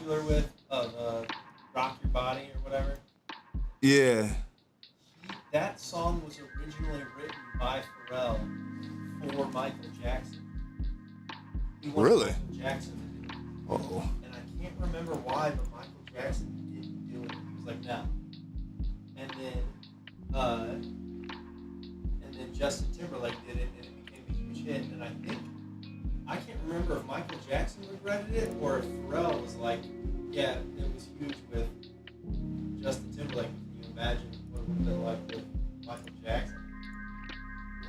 popular with of Rock Your Body or whatever. Yeah. That song was originally written by Pharrell for Michael Jackson. He wanted Really? Michael Jackson to do it. Oh. And I can't remember why, but Michael Jackson didn't do it. He was like, no. And then Justin Timberlake did it, and it became a huge hit. And I can't remember if Michael Jackson regretted it or if Pharrell was like, yeah, it was huge with Justin Timberlake. Can you imagine what it would have been like with Michael Jackson?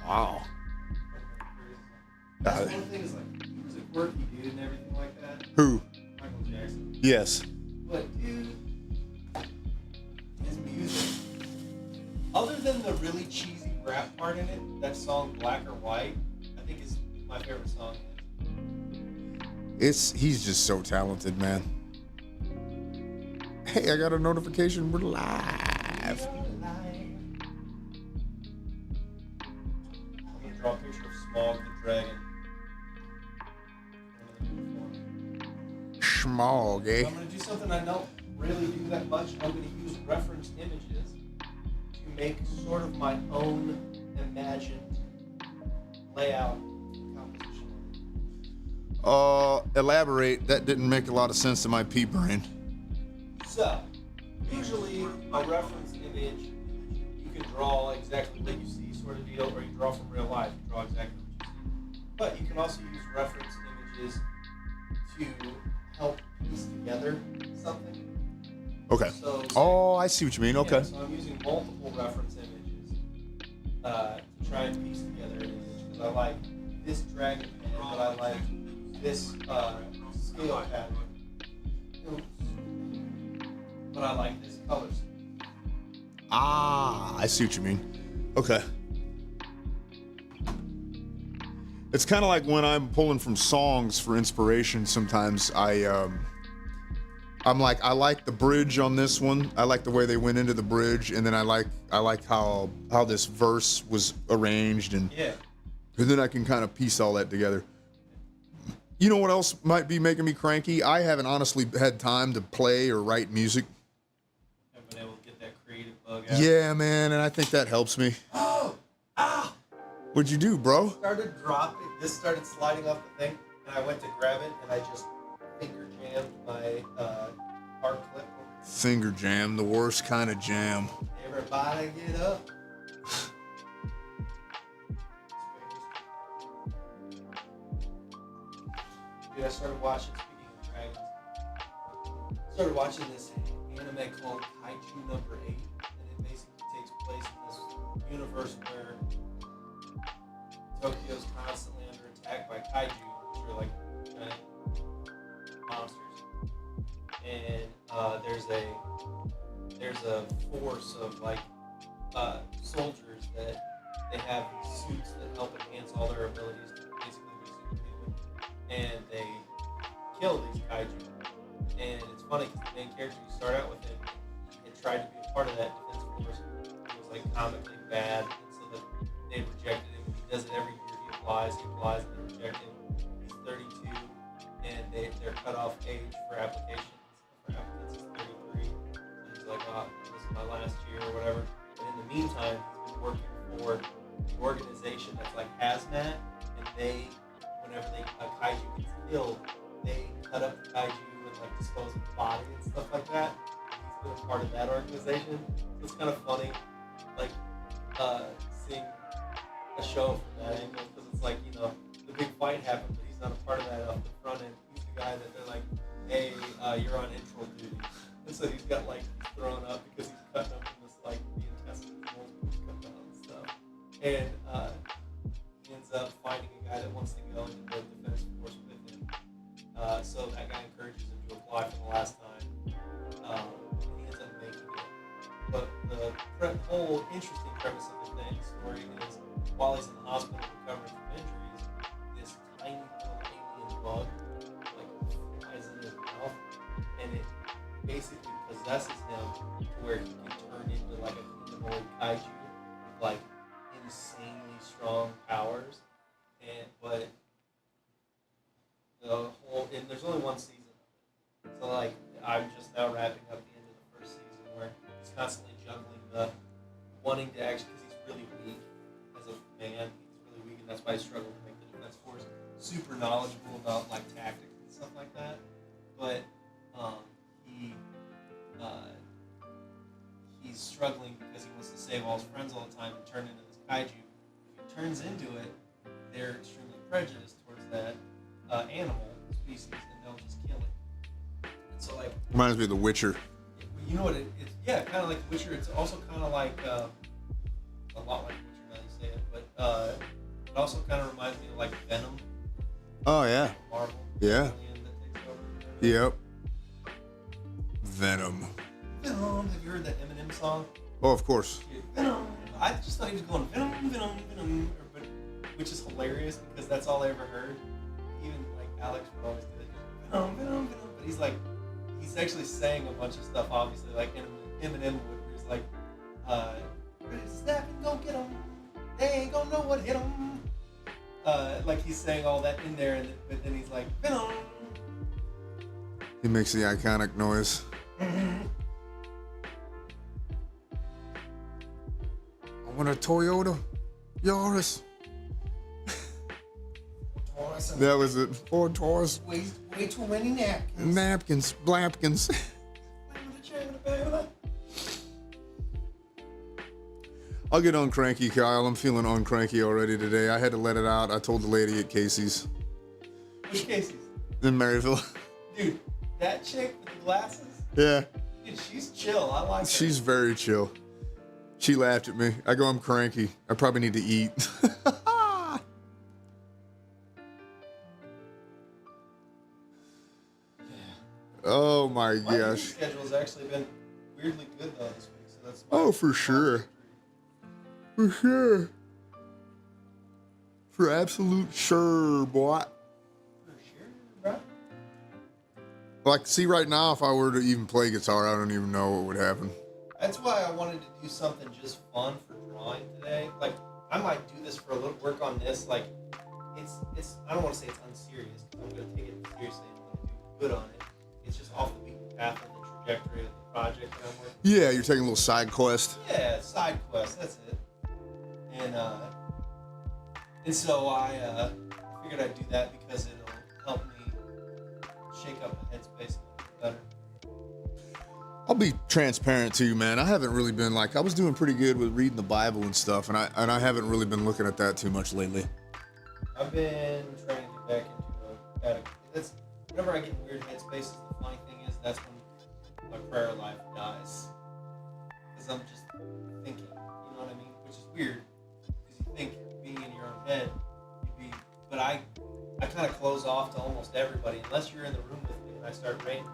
Wow. That's one thing is like, he was a quirky dude and everything like that. Who? Michael Jackson. Yes. But dude, his music, other than the really cheesy rap part in it, that song Black or White, I think is my favorite song. He's just so talented, man. Hey, I got a notification. We're live. I'm gonna draw a picture of Smog the Dragon. Schmog, eh? I'm gonna do something I don't really do that much. I'm gonna use reference images to make sort of my own imagined layout composition. Elaborate. That didn't make a lot of sense to my pea brain. So, usually a reference image, you can draw exactly what you see sort of deal, or you draw from real life, you draw exactly what you see. But you can also use reference images to help piece together something. Okay. So, I see what you mean. Okay. Yeah, so I'm using multiple reference images to try and piece together an image, because I like this dragon head, but I like this scale pattern. Oops. But I like this color scheme. I see what you mean. Okay. It's kind of like when I'm pulling from songs for inspiration. Sometimes I'm like, I like the bridge on this one. I like the way they went into the bridge, and then I like how this verse was arranged, and then I can kind of piece all that together. You know what else might be making me cranky? I haven't honestly had time to play or write music. I've been able to get that creative bug out. Yeah, man, and I think that helps me. Oh! Ah! What'd you do, bro? Started dropping. This started sliding off the thing, and I went to grab it, and I just finger jammed my art clip. Finger jam, the worst kind of jam. Everybody get up. Dude, I started watching, speaking of dragons, started watching this anime called Kaiju Number 8, and it basically takes place in this universe where Tokyo's constantly under attack by kaiju, which are like giant monsters. And there's a force of like soldiers that they have these suits that help enhance all their abilities to basically be superhuman, and they kill these kaiju. And it's funny because the main character, you start out with him, and tried to be a part of that defense force. He was like comically bad, and so that they rejected him. He does it every year. He applies, and they reject him. He's 32, and their cutoff age for applications for applicants is 33. So he's like, oh, this is my last year or whatever. And in the meantime, he's been working for the organization that's like hazmat, and they, whenever a kaiju gets killed, they cut up the kaiju and like dispose of the body and stuff like that. He's been a part of that organization. So it's kind of funny, like seeing a show from that angle, because it's like, you know, the big fight happened, but he's not a part of that up the front end. He's the guy that they're like, hey, you're on intro duty. And so he's got like thrown up because he's cutting up in this like the intestines and most people cut out and stuff. And he ends up finding a guy that wants to go into the defense force with him. So that guy encourages him to apply for the last time. And he ends up making it. But the whole interesting premise of the story is, while he's in the hospital recovering from injuries, this tiny little alien bug like flies in his mouth, and it basically possesses him to where he can turn into like a humanoid kaiju with like insanely strong powers. But the whole, and there's only one season of it, so like I'm just now wrapping up the end of the first season where he's constantly juggling the wanting to actually, because he's really weak as a man, he's really weak, and that's why he's struggling to make the defense force. Super knowledgeable about like tactics and stuff like that, but he's struggling because he wants to save all his friends all the time and turn into this kaiju. If he turns into it, they're extremely prejudiced towards that animal species, and they'll just kill it. And so, like, Reminds me of The Witcher. you know what it's kind of like The Witcher. It's also kind of like a lot like Witcher now you say it, but it also kind of reminds me of like Venom. Oh yeah. Marvel. Yeah. That takes over. Yep. Venom. Venom. Have you heard that Eminem song? Oh, of course. Venom. I just thought he was going Venom, Venom, Venom, which is hilarious because that's all I ever heard. Even like Alex would always do it. Venom, Venom, Venom. But he's actually saying a bunch of stuff, obviously, like Eminem would. Where he's like, snap and go get 'em. They ain't gonna know what hit 'em. Like he's saying all that in there, but then he's like, Venom. He makes the iconic noise. I want a Toyota Yaris. That was it. Ford Taurus. Way too many napkins. Napkins. Blapkins. I'll get uncranky, Kyle. I'm feeling uncranky already today. I had to let it out. I told the lady at Casey's. Which Casey's? In Maryville. Dude, that chick with the glasses? Yeah. Dude, she's chill. I like her. She's very chill. She laughed at me. I go, I'm cranky. I probably need to eat. Oh my My gosh. schedule's actually been weirdly good though this week, so that's For sure. For sure. For absolute sure, boy. For sure, bro. Like, see, right now, if I were to even play guitar, I don't even know what would happen. That's why I wanted to do something just fun for drawing today. Like, I might do this for a little work on this. Like, it's I don't want to say it's unserious because I'm going to take it seriously and I'm going to do good on it. It's just off the beaten path of the trajectory of the project that I'm working. Yeah, you're taking a little side quest. Yeah, side quest. That's it. And so I figured I'd do that because it'll help me shake up my headspace a little bit better. I'll be transparent to you, man. I haven't really been I was doing pretty good with reading the Bible and stuff, and I haven't really been looking at that too much lately. I've been trying to get back into category. That's whenever I get in weird headspaces. The funny thing is that's when my prayer life dies because I'm just thinking. You know what I mean? Which is weird because you think being in your own head, but I kind of close off to almost everybody unless you're in the room with me and I start ranting. You're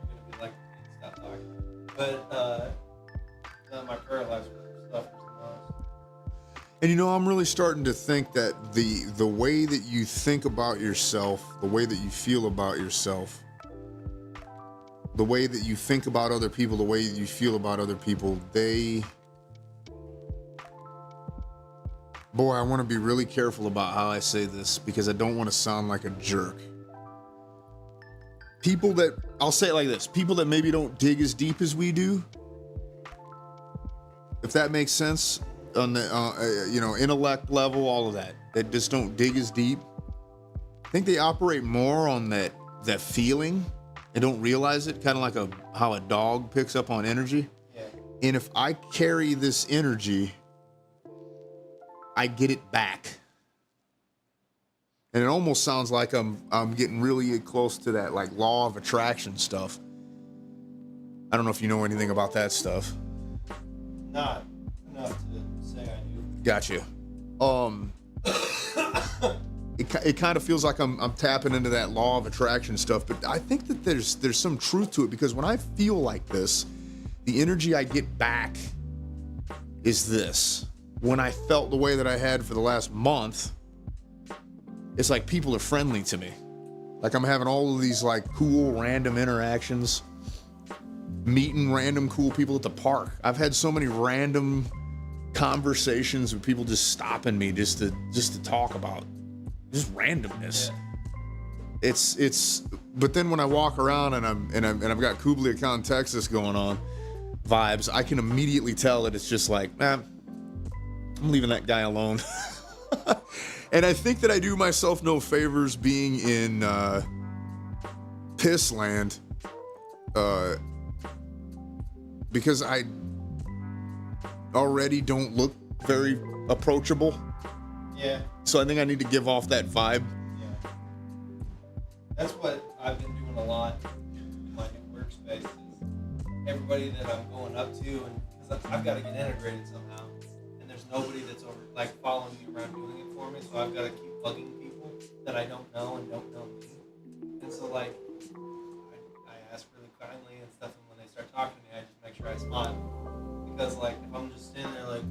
gonna be like, stop talking. But my prayer life suffers the most. And I'm really starting to think that the way that you think about yourself, the way that you feel about yourself, the way that you think about other people, the way that you feel about other people, boy, I want to be really careful about how I say this because I don't want to sound like a jerk. People that, I'll say it like this, people that maybe don't dig as deep as we do, if that makes sense, on the intellect level, all of that just don't dig as deep. I think they operate more on that feeling and don't realize it, kind of like how a dog picks up on energy. Yeah. And if I carry this energy, I get it back. And it almost sounds like I'm getting really close to that like law of attraction stuff. I don't know if you know anything about that stuff. Not enough to say I do. Gotcha. It kind of feels like I'm tapping into that law of attraction stuff, but I think that there's some truth to it because when I feel like this, the energy I get back is this. When I felt the way that I had for the last month, it's like people are friendly to me. Like I'm having all of these like cool random interactions, meeting random cool people at the park. I've had so many random conversations with people just stopping me just to talk about just randomness. Yeah. It's But then when I walk around and I've got Kublai Khan, Texas going on vibes, I can immediately tell that it's just like, man, I'm leaving that guy alone. And I think that I do myself no favors being in piss land, because I already don't look very approachable. Yeah. So I think I need to give off that vibe. Yeah. That's what I've been doing a lot in my new workspace. Is everybody that I'm going up to, and because I've got to get integrated somehow, and there's nobody that's over like following me around doing it for me, so I've got to keep bugging people that I don't know and don't know me. And so like I ask really kindly and stuff, and when they start talking to me, I just make sure I smile, because like if I'm just standing there like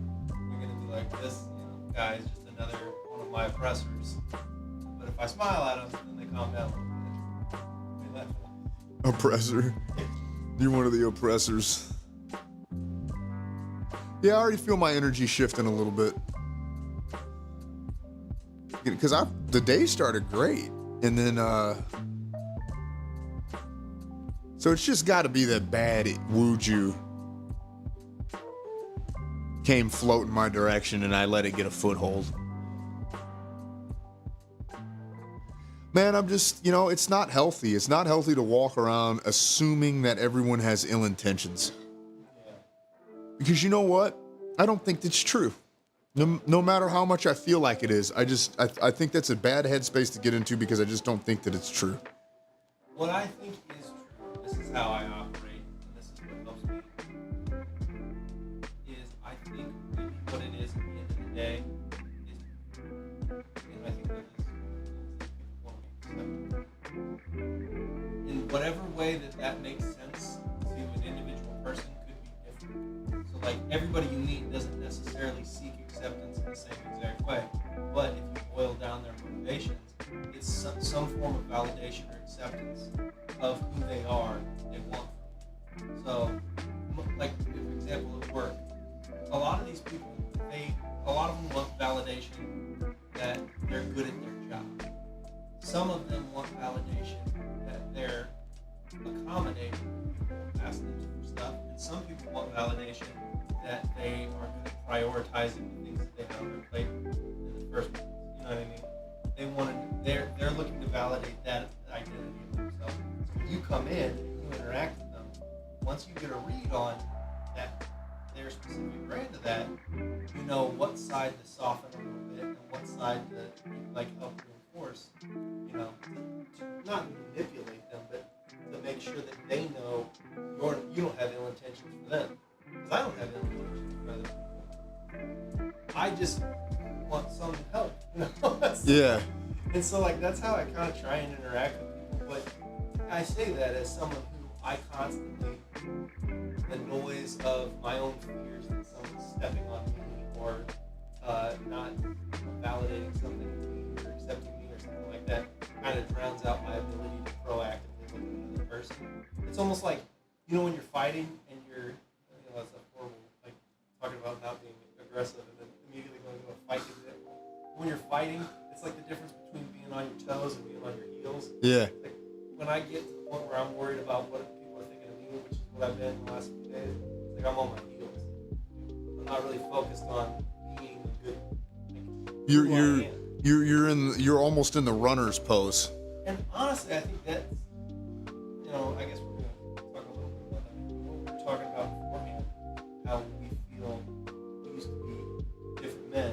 you're gonna be like this, guy's just another one of my oppressors. But if I smile at them, then they calm down a little bit. Oppressor. You're one of the oppressors. Yeah, I already feel my energy shifting a little bit. Because the day started great. And then, so it's just got to be that bad Wuju came floating my direction and I let it get a foothold. Man, I'm just, it's not healthy. It's not healthy to walk around assuming that everyone has ill intentions. Because you know what? I don't think that's true. No matter how much I feel like it is, I think that's a bad headspace to get into because I just don't think that it's true. What I think is true, this is how I operate, and this is what helps me, is I think maybe what it is at the end of the day is, and I think that in whatever way that makes sense to an individual person could be different. So like everybody you meet doesn't necessarily seek acceptance in the same exact way, but if you boil down their motivations, it's some form of validation or acceptance of who they are, they want. So like for example at work, a lot of these people, a lot of them want validation that they're good at their job. Some of them want validation that they're accommodating people, asking them for stuff, and some people want validation that they are good at prioritizing the things that they have on their plate in the first place. You know what I mean? They're looking to validate that identity of themselves. So when you come in and you interact with them, once you get a read on that their specific brand of that, you know what side to soften a little bit and what side to like help reinforce. To not manipulate them, but to make sure that they know you don't have ill intentions for them. Because I don't have ill intentions for other people. I just want some help, Yeah. And so like that's how I kind of try and interact with people. But I say that as someone who I constantly, the noise of my own fears that someone's stepping on me or not validating something in me or accepting me or something like that kind of drowns out my ability to proactively look at another person. It's almost like, when you're fighting and you're, that's a horrible, like talking about not being aggressive and then immediately going to a fight. When you're fighting, it's like the difference between being on your toes and being on your heels. Yeah. Like when I get to the point where I'm worried about what people are thinking of me, which is what I've been the last few days, it's like I'm on my heels. I'm not really focused on being good. You're almost in the runner's pose. And honestly, I think that's, I guess we're going to talk a little bit about that. What we were talking about beforehand, how we feel we used to be different men.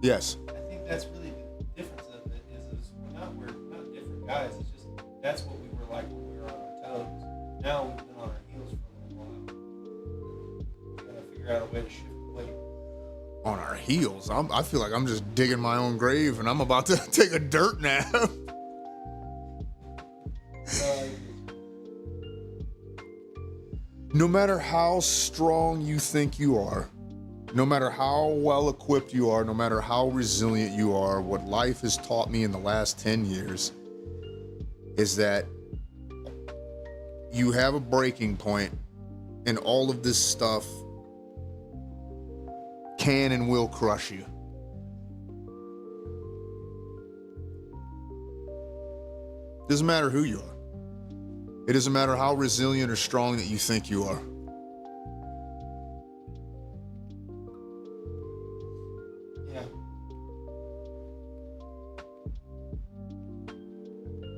Yes. I think that's really the difference of it is we're not different guys. It's just that's what we were like when we were on our toes. Now we've been on our heels for a little while. We got to figure out a way to shift the weight. On our heels. I feel like I'm just digging my own grave and I'm about to take a dirt nap. No matter how strong you think you are, no matter how well equipped you are, no matter how resilient you are, what life has taught me in the last 10 years is that you have a breaking point and all of this stuff can and will crush you. Doesn't matter who you are. It doesn't matter how resilient or strong that you think you are. Yeah.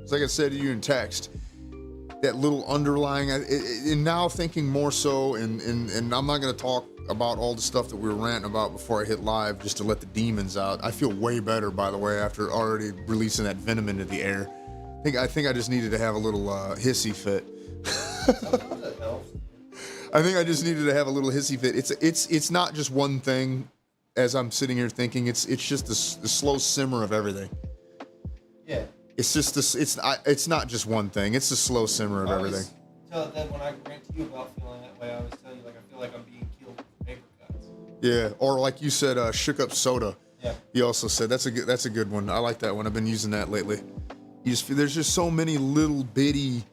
It's like I said to you in text, that little underlying, and now thinking more so, and I'm not going to talk about all the stuff that we were ranting about before I hit live, just to let the demons out. I feel way better, by the way, after already releasing that venom into the air. I think I just needed to have a little hissy fit. I think I just needed to have a little hissy fit. It's not just one thing. As I'm sitting here thinking, it's just the slow simmer of everything. Yeah. It's just this. It's not just one thing. It's the slow simmer of everything. Tell that when I rant to you about feeling that way, I always tell you, like, I feel like I'm being killed with paper cuts. Yeah, or like you said, shook up soda. Yeah. You also said that's a good one. I like that one. I've been using that lately. There's just so many little bitty.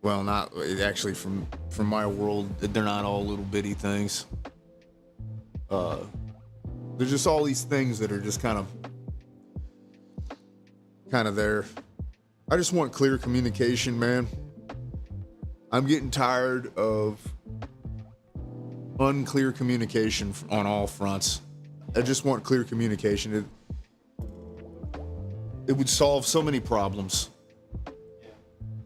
Well, not actually from my world. They're not all little bitty things. There's just all these things that are just kind of there. I just want clear communication, man. I'm getting tired of unclear communication on all fronts. I just want clear communication. It would solve so many problems.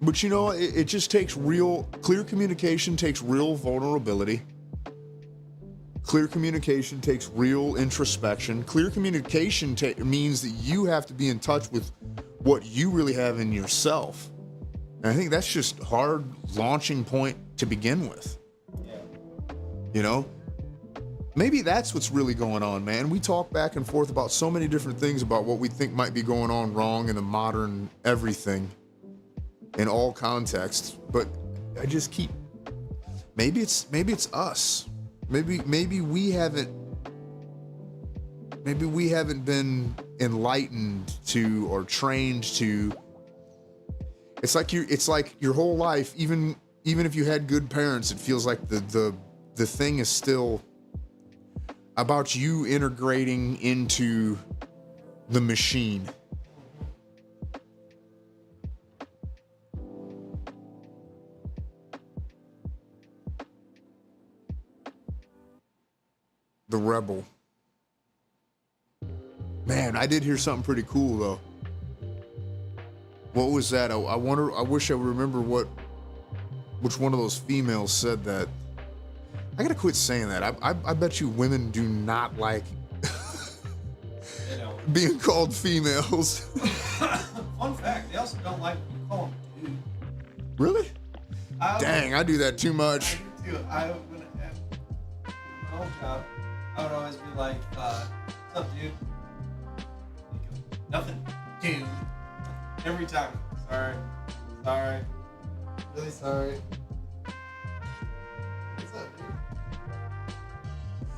But you know, it just takes clear communication takes real vulnerability. Clear communication takes real introspection. Clear communication means that you have to be in touch with what you really have in yourself. And I think that's just a hard launching point to begin with. Yeah. You know? Maybe that's what's really going on, man. We talk back and forth about so many different things about what we think might be going on wrong in the modern everything in all contexts, but I just keep maybe it's us. Maybe we haven't been enlightened to or trained to. It's like your whole life, even if you had good parents, it feels like the thing is still about you integrating into the machine. The rebel. Man, I did hear something pretty cool though. What was that? I wish I remember which one of those females said that. I gotta quit saying that. I bet you women do not like being called females. Fun fact, they also don't like when you call them dude. Really? Dang, I do that too much. I do too. When at my old job, I would always be like, what's up, dude? Nothing, dude. Every time. Sorry. Really sorry. What's up, dude?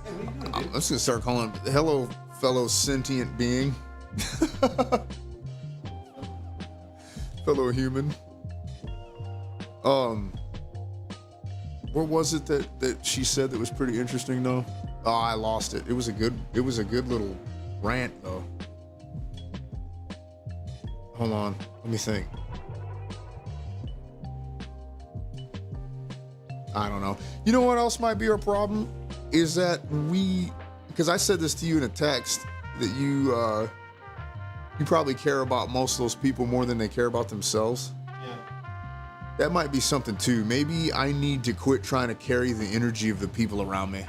Hey, what are you doing, dude? I'm just gonna start calling him, hello, fellow sentient being. Fellow human. What was it that she said that was pretty interesting though? Oh, I lost it. It was a good little rant though. Hold on, let me think. I don't know. You know what else might be our problem? Is that because I said this to you in a text, that you probably care about most of those people more than they care about themselves. Yeah. That might be something too. Maybe I need to quit trying to carry the energy of the people around me.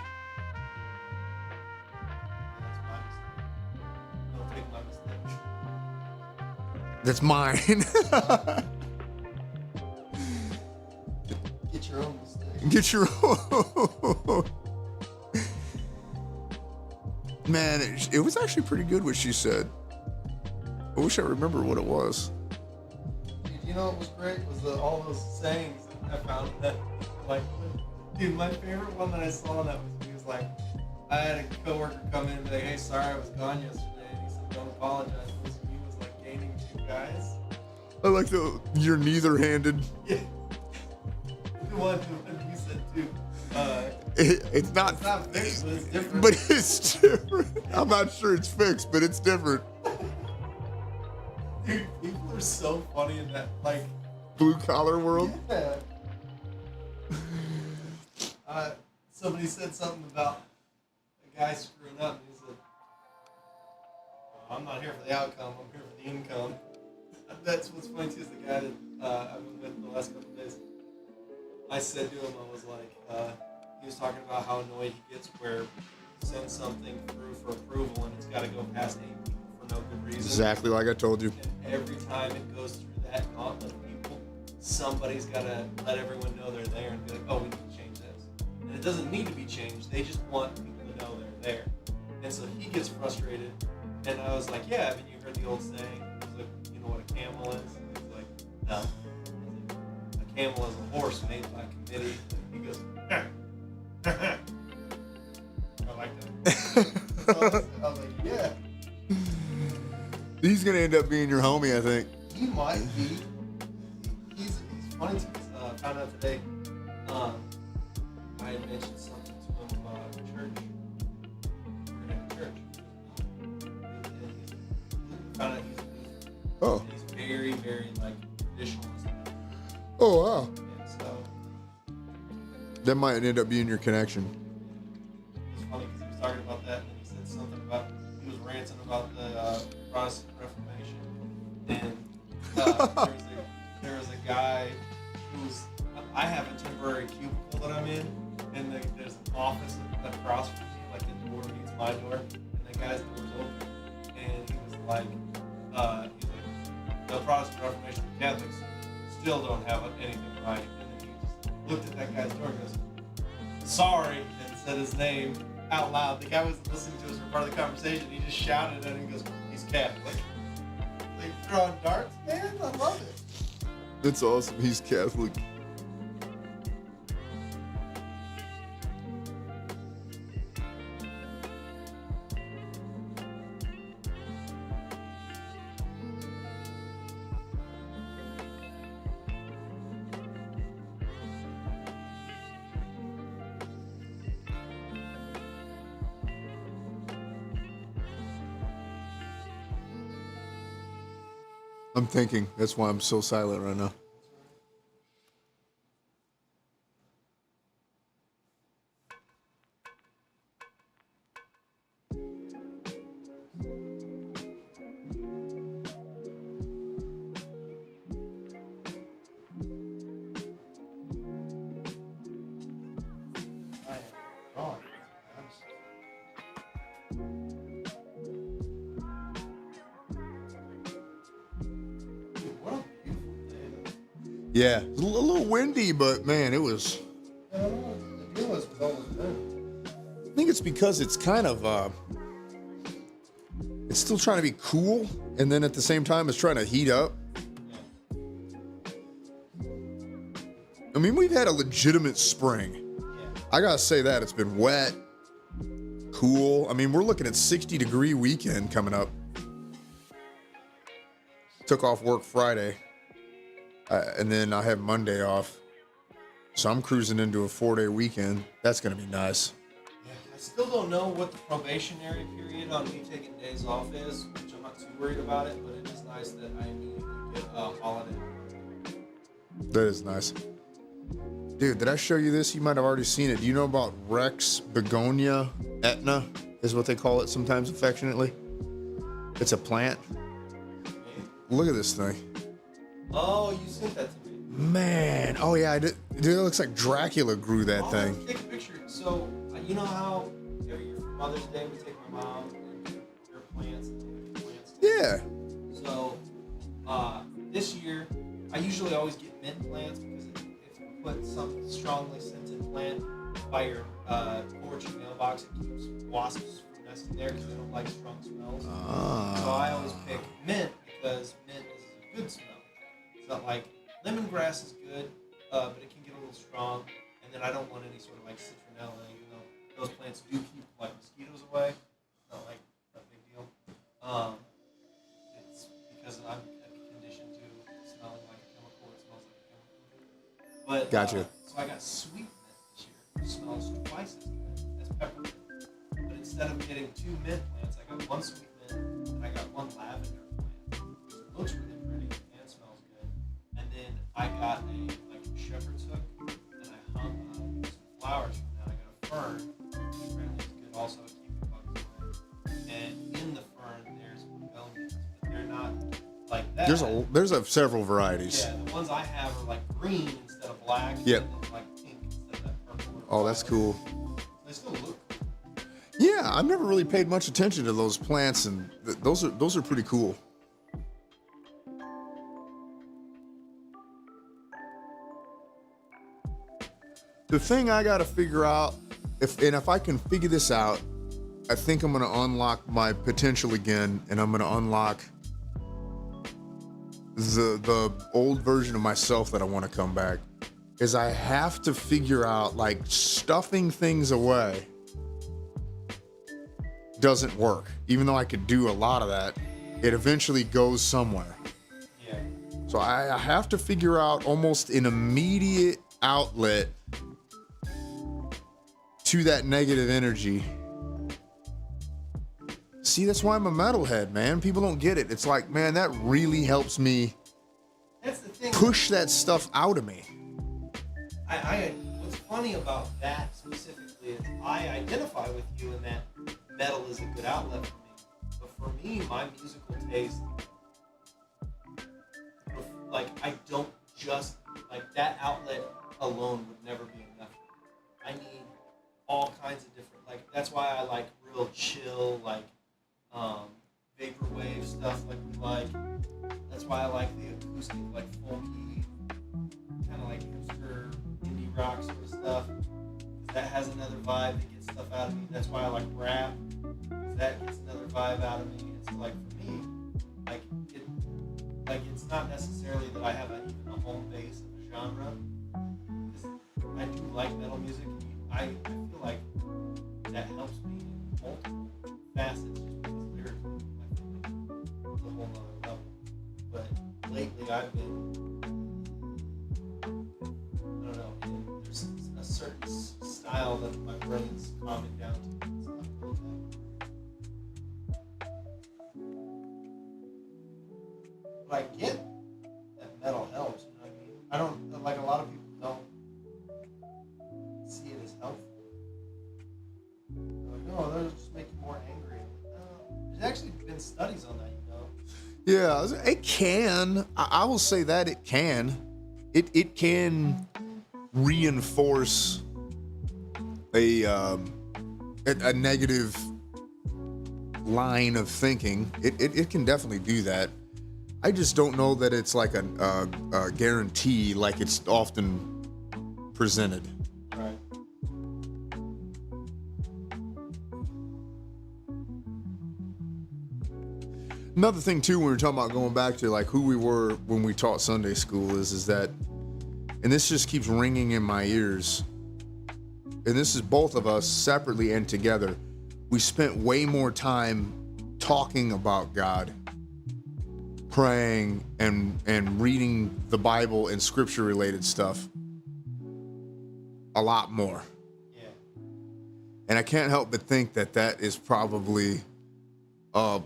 That's mine. Get your own mistake. Get your own. Man, it was actually pretty good what she said. I wish I remember what it was. Dude, you know what was great was all those sayings that I found that, like, dude, my favorite one that I saw that was, he was like, I had a coworker come in and be like, hey, sorry I was gone yesterday, and he said, don't apologize. He was like gaining 2 guys. I like you're neither-handed. Yeah. The one you said too. It's not fixed, but it's different. But it's different. I'm not sure it's fixed, but it's different. Dude, people are so funny in that. Like, blue collar world. Yeah. Somebody said something about a guy screwing up, and he said, well, I'm not here for the outcome, I'm here for the income. That's what's funny too, is the guy that I've been with the last couple of days. I said to him, I was like, he was talking about how annoyed he gets where he sends something through for approval and it's got to go past 8 people for no good reason. Exactly like I told you. And every time it goes through that gauntlet of people, somebody's got to let everyone know they're there and be like, oh, we need to change this. And it doesn't need to be changed. They just want people to know they're there. And so he gets frustrated. And I was like, yeah, I mean, you heard the old saying. He was like, you know what a camel is? And he's like, no. I was like, a camel is a horse made by committee. And he goes, I like that. So I was like, yeah. He's gonna end up being your homie, I think. He might be. He's funny to found out today. I had mentioned something to him about church. We're gonna have church. And found out he's very, very like traditionalist. Oh wow. And so That might end up being your connection. it's funny because he was talking about that, and then he said something about he was ranting about the Protestant Reformation, and there was a guy who's I have a temporary cubicle that I'm in, and there's an office across from me, like the door meets my door, and the guy's door's open, and he was like, the Protestant Reformation Catholics still don't have anything right, and then he just looked at that guy's door and goes, sorry, and said his name out loud. The guy was listening to us for part of the conversation. He just shouted at him and goes, he's Catholic. Like throwing darts, man. I love it. That's awesome. He's Catholic. I'm thinking. That's why I'm so silent right now. Yeah, it was a little windy, but man, it was. I don't know. The deal was almost done. I think it's because it's kind of. It's still trying to be cool, and then at the same time, it's trying to heat up. I mean, we've had a legitimate spring. Yeah. I gotta say that it's been wet, cool. I mean, we're looking at 60-degree weekend coming up. Took off work Friday. And then I have Monday off. So I'm cruising into a 4-day weekend. That's going to be nice. Yeah, I still don't know what the probationary period on me taking days off is, which I'm not too worried about it, but it is nice that I immediately get a holiday. That is nice. Dude, did I show you this? You might have already seen it. Do you know about Rex begonia etna, is what they call it sometimes affectionately? It's a plant. Okay. Look at this thing. Oh, you sent that to me. Man. Oh, yeah, I did. Dude, it looks like Dracula grew that thing. Take a picture. So, you know how every year for Mother's Day we take my mom and her plants and plants? Yeah. So, this year, I usually always get mint plants because if you put some strongly scented plant by your porch and mailbox, it keeps wasps from nesting there because they don't like strong smells. So I always pick mint because mint is a good smell. It's not like lemongrass is good, but it can get a little strong. And then I don't want any sort of like citronella, even though those plants do keep like mosquitoes away. Not like a big deal. It's because I'm conditioned to smelling like a chemical. It smells like a chemical. But Gotcha. So I got sweet mint this year, which smells twice as good as peppermint. But instead of getting 2 mint plants, I got 1 sweet mint and I got 1 lavender plant. It looks really pretty and smells good. And then I got a shepherd's hook, and I hung some flowers from that. I got a fern. Apparently it's good also at keeping bugs away. And in the fern, there's begonias, but they're not like that. There's several varieties. Yeah, the ones I have are like green instead of black. Yep. And then like pink instead of that purple. Oh, that's cool. They still look cool. Yeah, I've never really paid much attention to those plants, and those are pretty cool. The thing I gotta figure out, if I can figure this out, I think I'm gonna unlock my potential again, and I'm gonna unlock the old version of myself that I want to come back. Is I have to figure out, like, stuffing things away doesn't work. Even though I could do a lot of that, it eventually goes somewhere. Yeah. So I have to figure out almost an immediate outlet to that negative energy. See, that's why I'm a metalhead, man. People don't get it. It's like, man, that really helps me That's the thing. push that stuff out of me. What's funny about that specifically is I identify with you in that metal is a good outlet for me. But for me, my musical taste, like, I don't just, like, that outlet alone would never be enough. I need all kinds of different, like, that's why I like real chill, like, vaporwave stuff like we like. That's why I like the acoustic, like, folky, kind of like hipster indie rock sort of stuff. 'Cause that has another vibe that gets stuff out of me. That's why I like rap. 'Cause that gets another vibe out of me. And so, like, for me, it's not necessarily that I have even a home base of a genre. 'Cause I do like metal music. I feel like that helps me in multiple facets just because lyrically, I feel like it's a whole nother level. But lately I've been, I don't know, there's a certain style that my brain's calming down to. It's not really that. But I get that metal helps, you know what I mean? I don't, like, a lot of people don't see it as helpful. They're like, oh, they'll just make you more angry. No, there's actually been studies on that, you know? Yeah, it can. I will say that it can. It can reinforce a negative line of thinking. It can definitely do that. I just don't know that it's like a guarantee like it's often presented. Right. Another thing too, when we're talking about going back to like who we were when we taught Sunday school is that, and this just keeps ringing in my ears, and this is both of us separately and together, we spent way more time talking about God, praying and reading the Bible and scripture related stuff a lot more. Yeah. And I can't help but think that that is probably a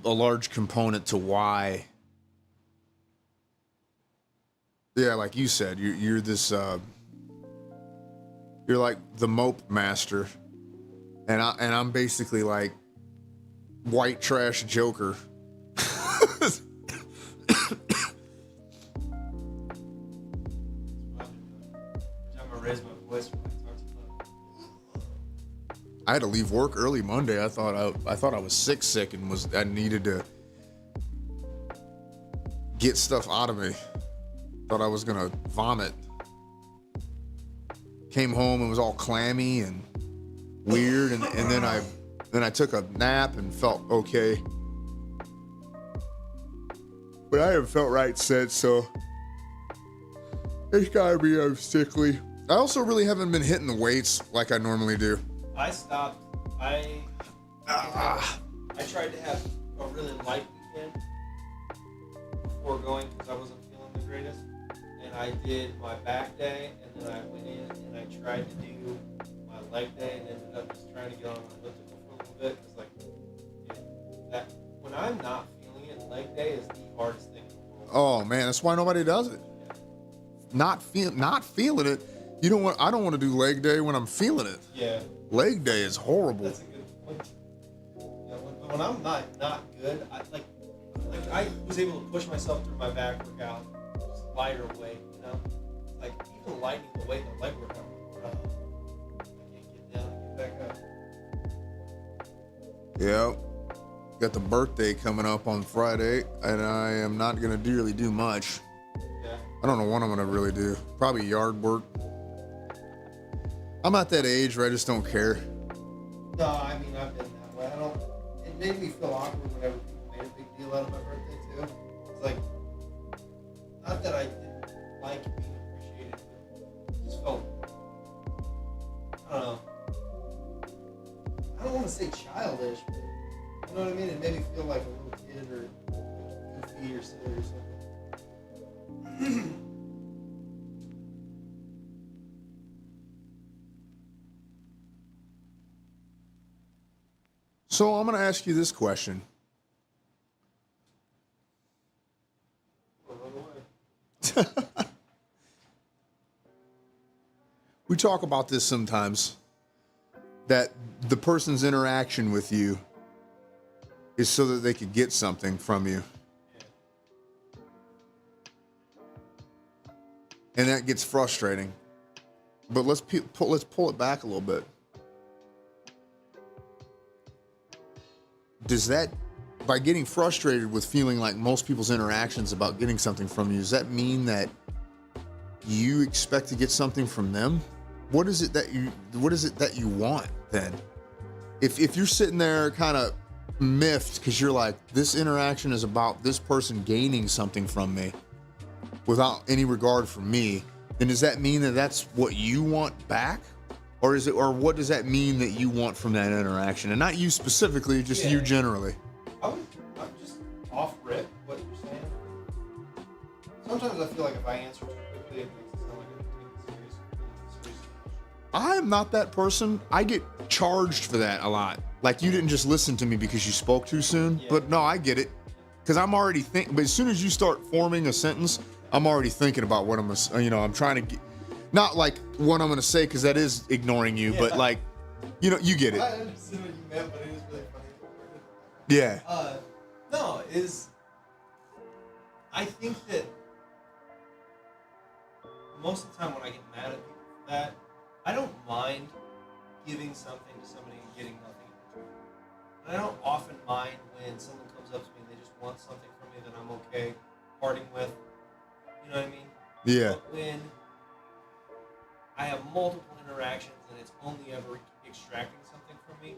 large component to why, yeah, like you said, you're this, you're like the mope master, and I'm basically like white trash Joker. Raise my voice when I talk to them. I had to leave work early Monday. I thought I was sick and I needed to get stuff out of me. Thought I was gonna vomit. Came home and was all clammy and weird, and then I took a nap and felt okay. But I haven't felt right since, so it's gotta be I'm sickly. I also really haven't been hitting the weights like I normally do. I stopped. I tried to have a really light weekend before going because I wasn't feeling the greatest. And I did my back day, and then I went in and I tried to do my leg day, and ended up just trying to get on my elliptical for a little bit. Because, like, that when I'm not feeling it, leg day is the hardest thing in the world. Oh man, that's why nobody does it. not feeling it. I don't want to do leg day when I'm feeling it. Yeah. Leg day is horrible. That's a good point. Yeah, when I'm not good, I was able to push myself through my back workout, just lighter weight, you know? Like, even lightening the weight in the leg workout, I can't get down and get back up. Yeah. Got the birthday coming up on Friday, and I am not going to really do much. Yeah. I don't know what I'm going to really do. Probably yard work. I'm at that age where I just don't care. No, I mean, I've been that way. It made me feel awkward whenever people made a big deal out of my birthday, too. It's like, not that I didn't like being appreciated, but it just felt, I don't know. I don't want to say childish, but you know what I mean? It made me feel like a little kid or goofy or silly or something. So I'm going to ask you this question. We talk about this sometimes, that the person's interaction with you is so that they could get something from you. And that gets frustrating. But let's pull it back a little bit. Does that, by getting frustrated with feeling like most people's interactions about getting something from you, does that mean that you expect to get something from them? What is it that you want then? If you're sitting there kind of miffed because you're like, this interaction is about this person gaining something from me without any regard for me, then does that mean that that's what you want back? Or what does that mean that you want from that interaction? And not you specifically, just you generally. I'm just off rip what you're saying. Sometimes I feel like if I answer too quickly, it makes it sound like I'm taking it serious. I am not that person. I get charged for that a lot. Like, you didn't just listen to me because you spoke too soon. Yeah. But no, I get it. Because I'm already thinking. But as soon as you start forming a sentence, I'm already thinking about what I'm trying to get. Not like what I'm going to say, because that is ignoring you, but like, you get it. I understand what you meant, but it is really funny. Yeah. I think that most of the time when I get mad at people for that, I don't mind giving something to somebody and getting nothing in return. And I don't often mind when someone comes up to me and they just want something from me that I'm okay parting with. You know what I mean? Yeah. But when I have multiple interactions and it's only ever extracting something from me,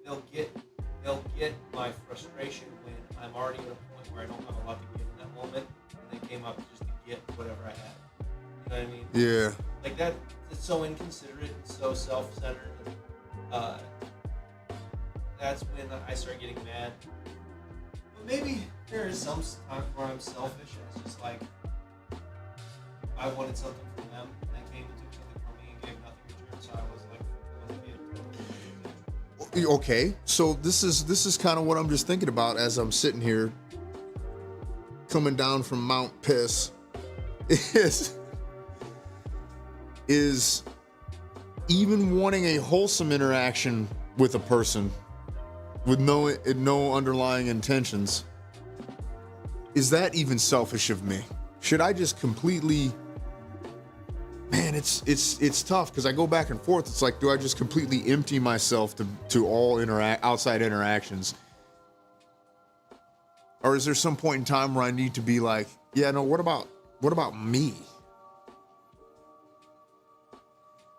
they'll get my frustration when I'm already at a point where I don't have a lot to give in that moment, and they came up just to get whatever I had. You know what I mean? Yeah. Like that, it's so inconsiderate and so self-centered. And, that's when I start getting mad. But maybe there is some times where I'm selfish and it's just like I wanted something from them and they came and took something from me and gave nothing in return, so I was like, okay, so this is kind of what I'm just thinking about as I'm sitting here coming down from Mount Piss is even wanting a wholesome interaction with a person with no underlying intentions. Is that even selfish of me? Should I just completely, man, it's tough because I go back and forth. It's like, do I just completely empty myself to all outside interactions? Or is there some point in time where I need to be like, yeah, no, what about me?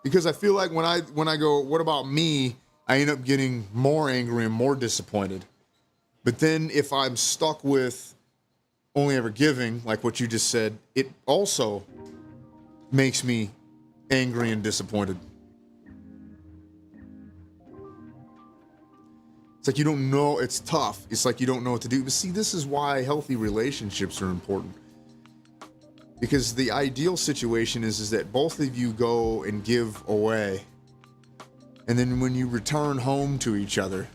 Because I feel like when I go, what about me? I end up getting more angry and more disappointed. But then if I'm stuck with only ever giving, like what you just said, it also makes me angry and disappointed. It's like you don't know, it's tough. It's like you don't know what to do. But see, this is why healthy relationships are important. Because the ideal situation is that both of you go and give away. And then when you return home to each other,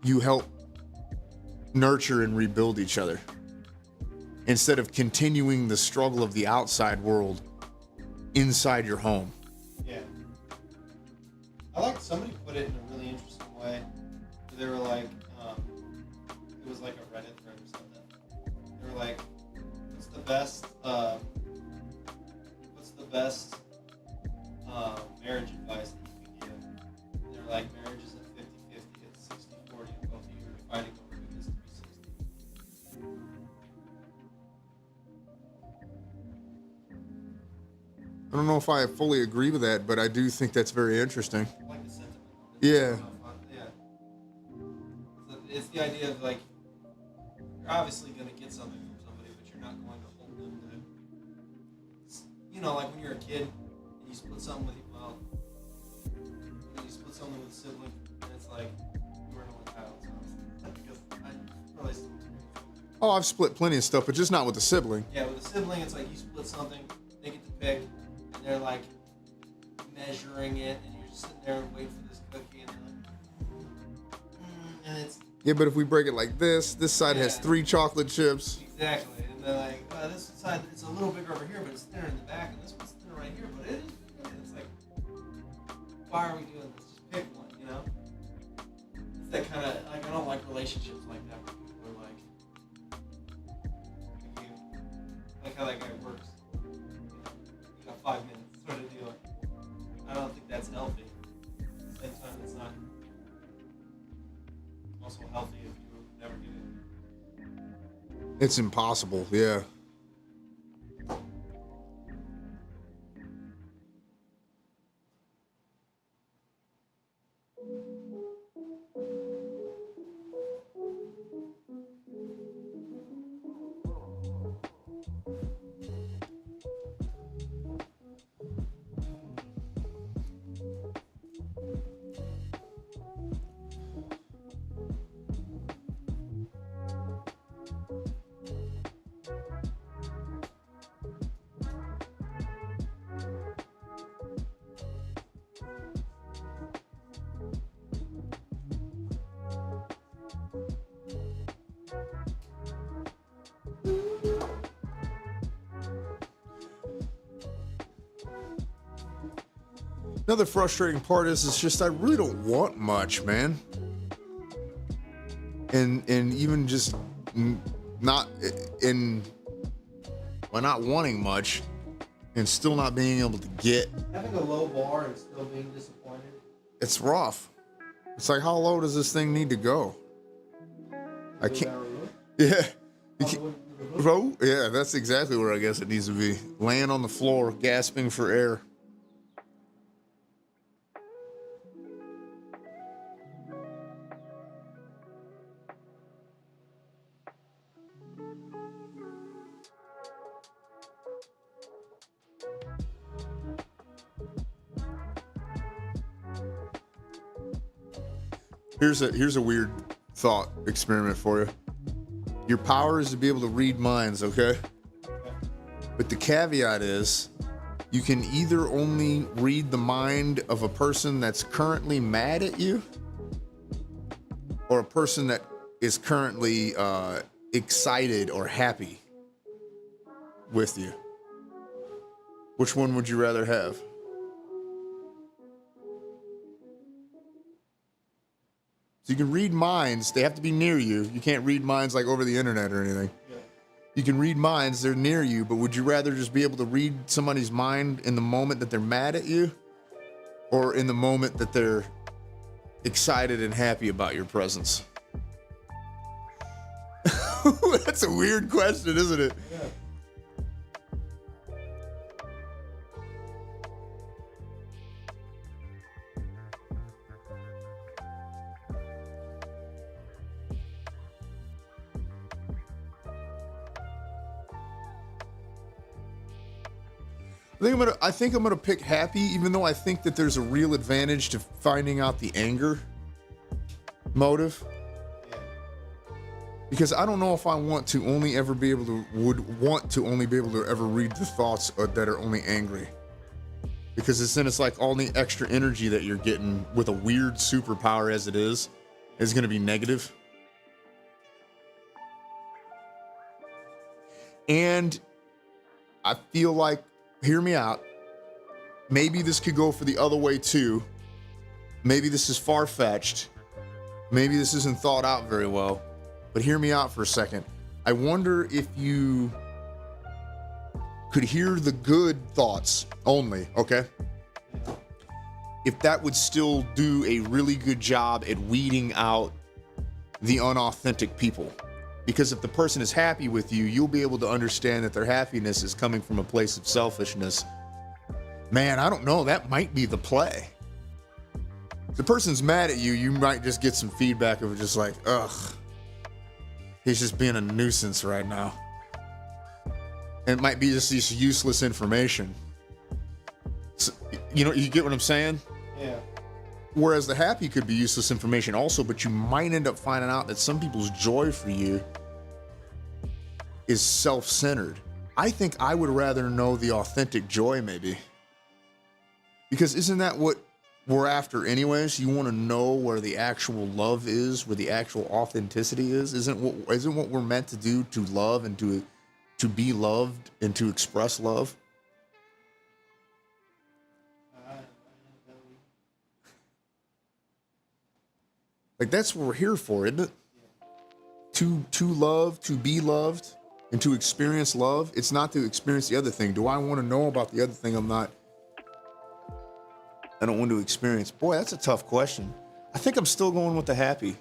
you help nurture and rebuild each other. instead of continuing the struggle of the outside world inside your home. Yeah. I like somebody put it in a really interesting way. Where they were like, it was like a Reddit thread or something. They were like, what's the best marriage advice that you can give? And they were like, marriage isn't 50-50, it's 60-40, and both of you are fighting over who gets to be 60. I don't know if I fully agree with that, but I do think that's very interesting. I like the sentiment. Yeah. It's the idea of like, you're obviously going to get something from somebody, but you're not going to hold them to, you know, like when you're a kid and you split something with a sibling, and it's like, you weren't only child, because I really still experience. Oh, I've split plenty of stuff, but just not with a sibling. Yeah, with a sibling, it's like you split something, they get to pick, and they're like measuring it, and you're just sitting there and waiting for this cookie, and they're like, and it's. Yeah, but if we break it like this side has 3 chocolate chips. Exactly, and they're like, this side, it's a little bigger over here, but it's thinner in the back, and this one's thinner right here, but it is bigger. And it's like, why are we doing this? Just pick one, you know? It's that kind of, like, I don't like relationships like that where people are like how that guy works. You know, you got 5 minutes sort of deal. I don't think that's healthy. At the same time, it's not also healthy if you never give it. It's impossible, yeah. Another frustrating part is it's just I really don't want much, man. And even just not wanting much and still not being able to get. Having a low bar and still being disappointed. It's rough. It's like, how low does this thing need to go? I can't. Yeah. Bro, yeah, that's exactly where I guess it needs to be. Laying on the floor, gasping for air. Here's a weird thought experiment for you. Your power is to be able to read minds, okay? But the caveat is you can either only read the mind of a person that's currently mad at you or a person that is currently excited or happy with you. Which one would you rather have? So you can read minds. They have to be near you. You can't read minds like over the internet or anything. Yeah. You can read minds. They're near you, but would you rather just be able to read somebody's mind in the moment that they're mad at you or in the moment that they're excited and happy about your presence? That's a weird question, isn't it? Yeah. I think I'm gonna pick happy, even though I think that there's a real advantage to finding out the anger motive. Yeah. Because I don't know if I would want to only be able to ever read the thoughts that are only angry. Because then it's like all the extra energy that you're getting with a weird superpower as it is gonna be negative. And I feel like, hear me out, maybe this could go for the other way too. Maybe this is far-fetched. Maybe this isn't thought out very well. But hear me out for a second. I wonder if you could hear the good thoughts only, okay? If that would still do a really good job at weeding out the unauthentic people. Because if the person is happy with you, you'll be able to understand that their happiness is coming from a place of selfishness. Man, I don't know. That might be the play. If the person's mad at you, you might just get some feedback of just like, ugh, he's just being a nuisance right now. And it might be just this useless information. So, you get what I'm saying? Yeah. Whereas the happy could be useless information also, but you might end up finding out that some people's joy for you is self-centered. I think I would rather know the authentic joy, maybe. Because isn't that what we're after anyways? You want to know where the actual love is, where the actual authenticity is? Isn't what we're meant to do, to love and to be loved and to express love? Like, that's what we're here for, isn't it? To love, to be loved, and to experience love. It's not to experience the other thing. Do I want to know about the other thing I don't want to experience? Boy, that's a tough question. I think I'm still going with the happy.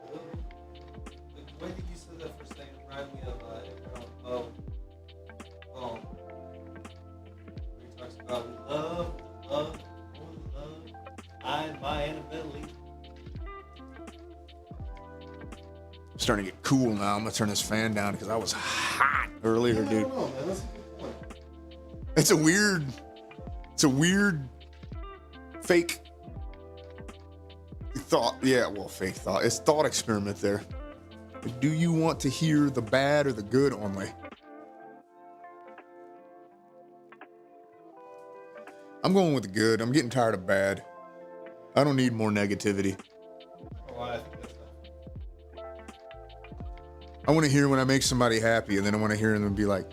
The way that you said that for a second reminded me of where he talks about love, I and my inability. I'm starting to get cool now. I'm gonna turn this fan down because I was hot earlier, dude. I don't know, man. That's a good point. It's a weird fake thought. Yeah, well, fake thought. It's thought experiment there. Do you want to hear the bad or the good only? I'm going with the good. I'm getting tired of bad. I don't need more negativity. Oh, I think that's I want to hear when I make somebody happy, and then I want to hear them be like,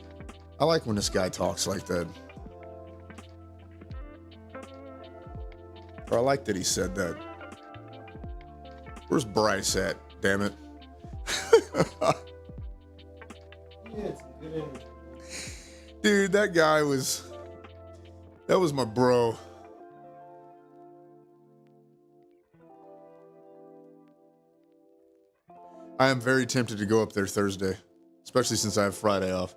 I like when this guy talks like that. Or I like that he said that. Where's Bryce at? Damn it. yeah, it's a good energy. Dude, that was my bro. I am very tempted to go up there Thursday, especially since I have Friday off.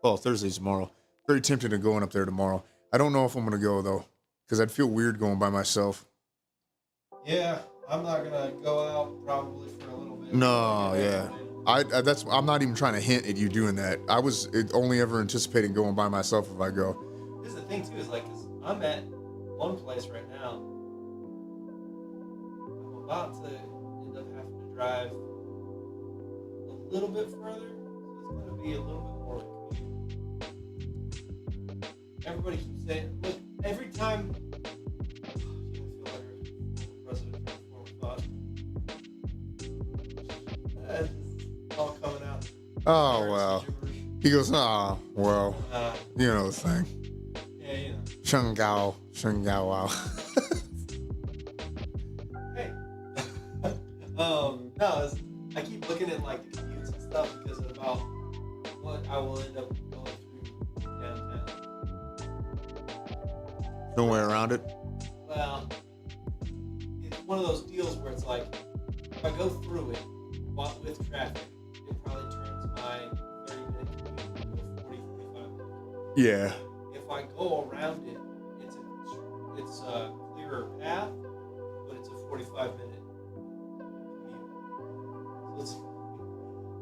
Well, Thursday's tomorrow. Very tempted to going up there tomorrow. I don't know if I'm going to go, though, because I'd feel weird going by myself. Yeah, I'm not gonna go out probably for a little bit. No, yeah. I'm not even trying to hint at you doing that. I was only ever anticipating going by myself if I go. This is the thing too, is like, cause I'm at one place right now. I'm about to end up having to drive a little bit further, so it's gonna be a little bit more of a commute. Everybody keeps saying, look, every time. You feel like a president form of thought. It's all coming out. Oh, well. He goes, oh, well, you know the thing. Yeah, you know. Shungao, wow. Hey. No, I keep looking at like the commutes and stuff because of about what I will end up going through downtown. No way around it. Well, it's one of those deals where it's like, if I go through it with traffic, it probably turns my 30-minute commute into a 45 minute. Yeah. If I go around it, it's a clearer path, but it's a 45-minute commute. So it's,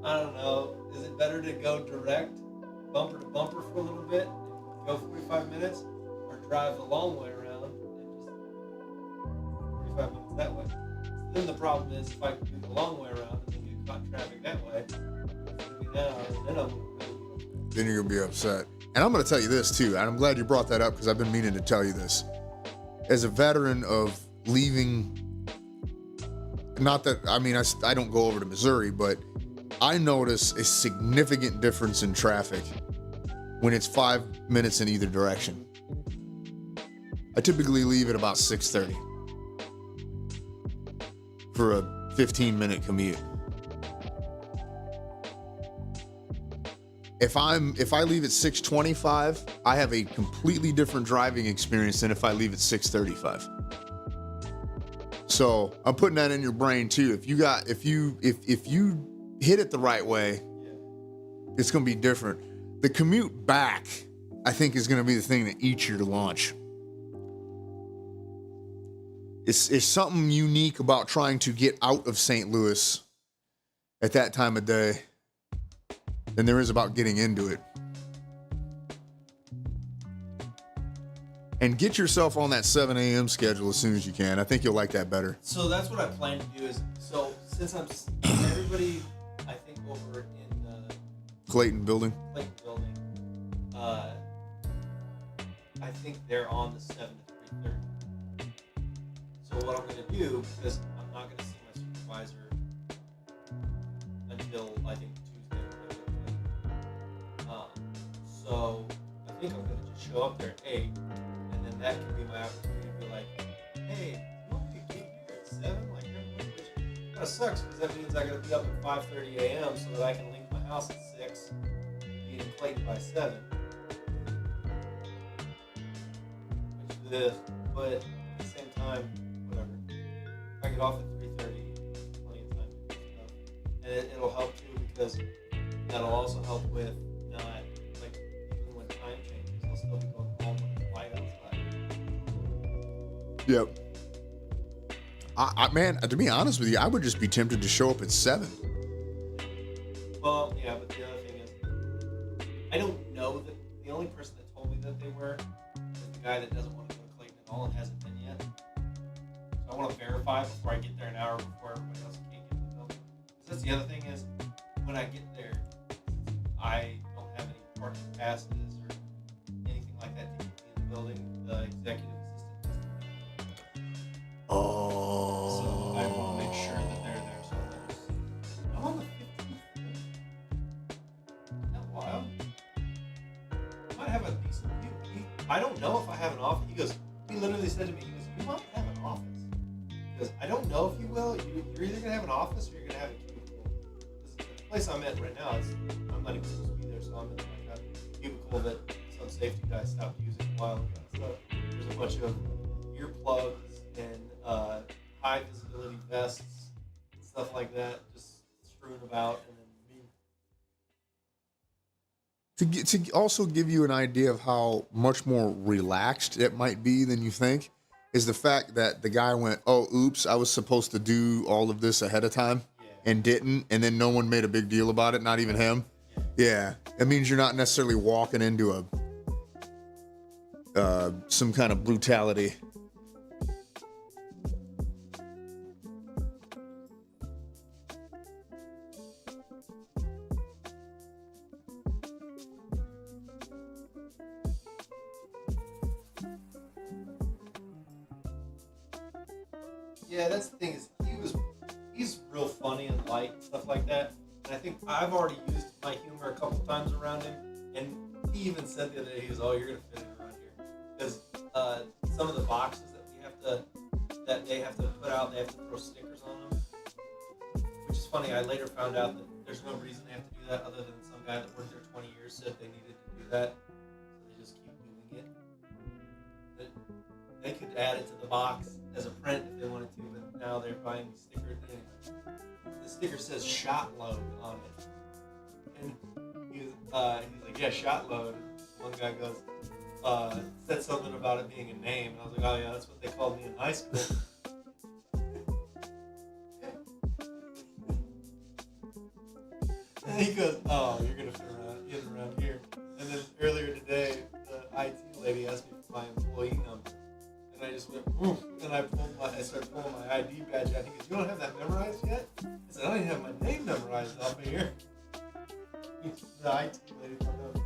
I don't know, is it better to go direct, bumper to bumper for a little bit, and go 45 minutes, or drive the long way around and just 45 minutes that way? Then the problem is, if I do the long way around and then get caught in traffic that way, it's going to be an hour, and then I'm going to be upset. Then you're going to be upset. And I'm going to tell you this, too, and I'm glad you brought that up because I've been meaning to tell you this. as a veteran of leaving, not that, I mean, I don't go over to Missouri, but I notice a significant difference in traffic when it's 5 minutes in either direction. I typically leave at about 6:30 for a 15-minute commute. If I leave at 6:25, I have a completely different driving experience than if I leave at 6:35. So I'm putting that in your brain too. If you hit it the right way, it's gonna be different. The commute back, I think, is gonna be the thing that eats your lunch. It's something unique about trying to get out of St. Louis at that time of day than there is about getting into it. And get yourself on that 7 a.m. schedule as soon as you can. I think you'll like that better. So that's what I plan to do since I'm everybody, I think over in the Clayton building. I think they're on the 7 to 3:30. So what I'm going to do, because I'm not going to see my supervisor until I think Tuesday. So I think I'm going to just show up there at 8, and then that can be my opportunity to be like, hey, you want me to get here at 7? Like, which kind of sucks because that means I got to be up at 5:30 a.m. so that I can leave my house at 6, be in Clayton by 7. Which is, but at the same time, whatever. If I get off at 3:30, plenty of time to do stuff. And it'll help too because that'll also help with not, like, even when time changes, I'll still be going home when it's light outside. Yep. Man, to be honest with you, I would just be tempted to show up at 7. Well, yeah, but the other thing is, I don't know that the only person that told me that they were is the guy that doesn't want to go to Clayton at all and hasn't been yet. So I want to verify before I get there an hour before everybody else can't get to the building. Because that's the other thing is, when I get there, I don't have any parking passes or anything like that to get me in the building. The executive assistant doesn't. Oh. So I want to make sure that they're there. So I'm on the 15th. Isn't that wild? I might have a decent view. I don't know if I have an office. He literally said to me, you might have an office. Because I don't know if you will. You're either going to have an office or you're going to have a cubicle. The place I'm at right now, I'm not even supposed to be there, so I'm in like a cubicle that some safety guy stopped using a while ago. So there's a bunch of earplugs and high visibility vests and stuff like that just strewn about, and then me. To also give you an idea of how much more relaxed it might be than you think, is the fact that the guy went, oh, oops, I was supposed to do all of this ahead of time and didn't, and then no one made a big deal about it, not even him. Yeah, it means you're not necessarily walking into some kind of brutality. Yeah, that's the thing is he's real funny and light and stuff like that. And I think I've already used my humor a couple times around him. And he even said the other day, he goes, "Oh, you're gonna fit in around here," because some of the boxes that they have to put out, they have to throw stickers on them. Which is funny. I later found out that there's no reason they have to do that other than some guy that worked there 20 years said they needed to do that, so they just keep doing it. But they could add it to the box as a print if they wanted to, but now they're buying the sticker. Anyway, the sticker says "shot load" on it, and he's like, "Yeah, shot load." One guy goes, said something about it being a name, and I was like, "Oh yeah, that's what they called me in high school." And he goes, "Oh, you're gonna get around here." And then earlier today, the IT lady asked me for my employee number. And I just went, oof, and I started pulling my ID badge out. He goes, "You don't have that memorized yet?" I said, "I don't even have my name memorized off of here." The IT lady thought that was